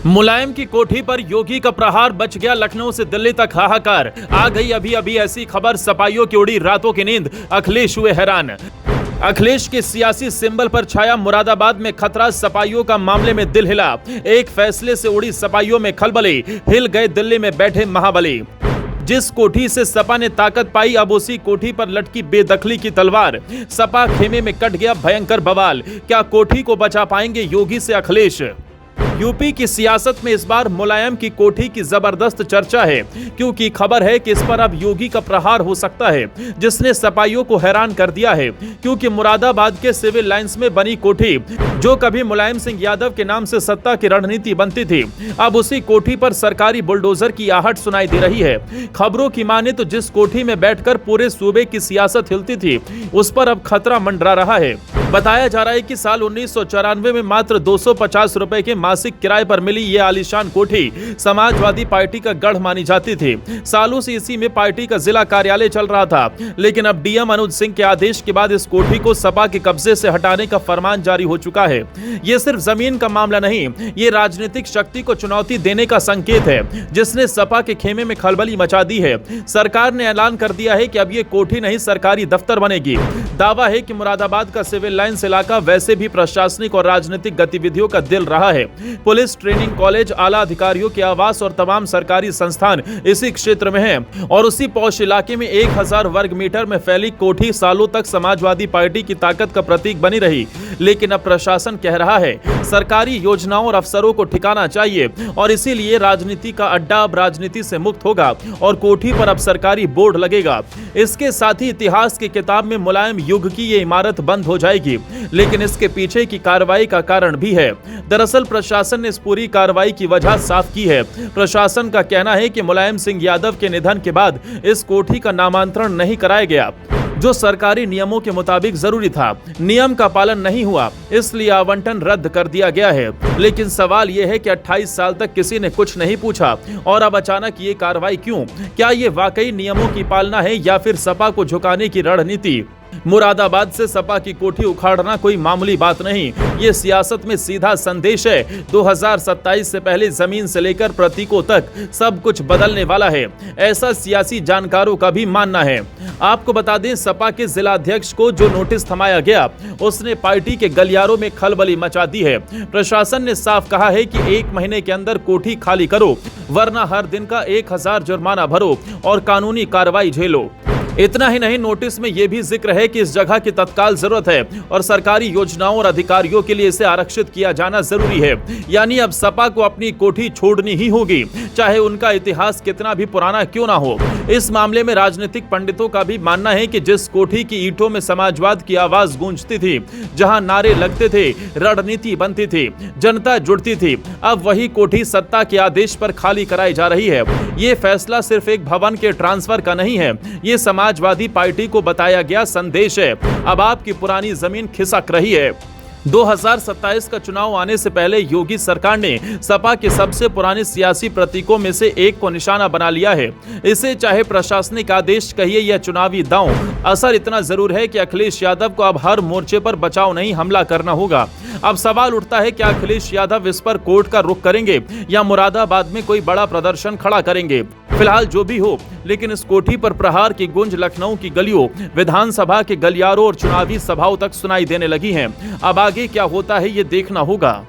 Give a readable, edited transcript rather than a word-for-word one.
मुलायम की कोठी पर योगी का प्रहार, बच गया लखनऊ से दिल्ली तक हाहाकार। आ गई अभी अभी ऐसी खबर, सपाइयों की उड़ी रातों की नींद, अखिलेश हुए हैरान। अखिलेश के सियासी सिंबल पर छाया मुरादाबाद में खतरा, सपाइयों का मामले में दिल हिला। एक फैसले से उड़ी सपाइयों में खलबली, हिल गए दिल्ली में बैठे महाबली। जिस कोठी से सपा ने ताकत पाई, अब उसी कोठी पर लटकी बेदखली की तलवार। सपा खेमे में कट गया भयंकर बवाल। क्या कोठी को बचा पाएंगे योगी से अखिलेश? यूपी की सियासत में इस बार मुलायम की कोठी की जबरदस्त चर्चा है, क्योंकि खबर है कि इस पर अब योगी का प्रहार हो सकता है, जिसने सपाइयों को हैरान कर दिया है। क्योंकि मुरादाबाद के सिविल लाइंस में बनी कोठी, जो कभी मुलायम सिंह यादव के नाम से सत्ता की रणनीति बनती थी, अब उसी कोठी पर सरकारी बुलडोजर की आहट सुनाई दे रही है। खबरों की माने तो जिस कोठी में बैठकर पूरे सूबे की सियासत हिलती थी, उस पर अब खतरा मंडरा रहा है। बताया जा रहा है कि साल 1994 में मात्र 250 रुपए के मासिक किराए पर मिली ये आलीशान कोठी समाजवादी पार्टी का गढ़ मानी जाती थी। सालों से इसी में पार्टी का जिला कार्यालय चल रहा था, लेकिन अब डीएम अनुज सिंह के आदेश के बाद इस कोठी को सपा के कब्जे से हटाने का फरमान जारी हो चुका है। ये सिर्फ जमीन का मामला नहीं, ये राजनीतिक शक्ति को चुनौती देने का संकेत है, जिसने सपा के खेमे में खलबली मचा दी है। सरकार ने ऐलान कर दिया है कि अब ये कोठी नहीं सरकारी दफ्तर बनेगी। दावा है कि मुरादाबाद का सिविल लाइंस इलाका वैसे भी प्रशासनिक और राजनीतिक गतिविधियों का दिल रहा है। पुलिस, ट्रेनिंग कॉलेज, आला अधिकारियों के आवास और तमाम सरकारी संस्थान इसी क्षेत्र में हैं। और उसी पौष इलाके में 1000 वर्ग मीटर में फैली कोठी सालों तक समाजवादी पार्टी की ताकत का प्रतीक बनी रही। लेकिन अब प्रशासन कह रहा है, सरकारी योजनाओं और अफसरों को ठिकाना चाहिए, और इसीलिए राजनीति का अड्डा अब राजनीति से मुक्त होगा और कोठी पर अब सरकारी बोर्ड लगेगा। इसके साथ ही इतिहास की किताब में मुलायम युग की ये इमारत बंद हो जाएगी। लेकिन इसके पीछे की कार्रवाई का कारण भी है। दरअसल प्रशासन ने इस पूरी कार्रवाई की वजह साफ की है। प्रशासन का कहना है कि मुलायम सिंह यादव के निधन के बाद इस कोठी का नामांतरण नहीं कराया गया, जो सरकारी नियमों के मुताबिक जरूरी था। नियम का पालन नहीं हुआ, इसलिए आवंटन रद्द कर दिया गया है। लेकिन सवाल यह है कि 28 साल तक किसी ने कुछ नहीं पूछा, और अब अचानक ये कार्रवाई क्यों? क्या ये वाकई नियमों की पालना है या फिर सपा को झुकाने की रणनीति? मुरादाबाद से सपा की कोठी उखाड़ना कोई मामूली बात नहीं, ये सियासत में सीधा संदेश है। 2027 से पहले जमीन से लेकर प्रतीकों तक सब कुछ बदलने वाला है, ऐसा सियासी जानकारों का भी मानना है। आपको बता दें, सपा के जिलाध्यक्ष को जो नोटिस थमाया गया, उसने पार्टी के गलियारों में खलबली मचा दी है। प्रशासन ने साफ कहा है कि 1 महीने के अंदर कोठी खाली करो, वरना हर दिन का 1000 जुर्माना भरो और कानूनी कार्रवाई झेलो। इतना ही नहीं, नोटिस में यह भी जिक्र है कि इस जगह की तत्काल जरूरत है और सरकारी योजनाओं और अधिकारियों के लिए इसे आरक्षित किया जाना जरूरी है। यानी अब सपा को अपनी कोठी छोड़नी ही होगी, चाहे उनका इतिहास कितना भी पुराना क्यों ना हो। इस मामले में राजनीतिक पंडितों का भी मानना है कि जिस कोठी की ईंटों में समाजवाद की आवाज गूंजती थी, जहां नारे लगते थे, रणनीति बनती थी, जनता जुड़ती थी, अब वही कोठी सत्ता के आदेश पर खाली कराई जा रही है। ये फैसला सिर्फ एक भवन के ट्रांसफर का नहीं है, ये समाजवादी पार्टी को बताया गया संदेश है। अब आपकी पुरानी जमीन खिसक रही है। 2027 का चुनाव आने से पहले योगी सरकार ने सपा के सबसे पुराने सियासी प्रतीकों में से एक को निशाना बना लिया है। इसे चाहे प्रशासनिक आदेश कहिए या चुनावी दांव, असर इतना जरूर है कि अखिलेश यादव को अब हर मोर्चे पर बचाव नहीं, हमला करना होगा। अब सवाल उठता है, क्या अखिलेश यादव इस पर कोर्ट का रुख करेंगे या मुरादाबाद में कोई बड़ा प्रदर्शन खड़ा करेंगे? फिलहाल जो भी हो, लेकिन इस कोठी पर प्रहार की गूंज लखनऊ की गलियों, विधानसभा के गलियारों और चुनावी सभाओं तक सुनाई देने लगी है। अब आगे क्या होता है, ये देखना होगा।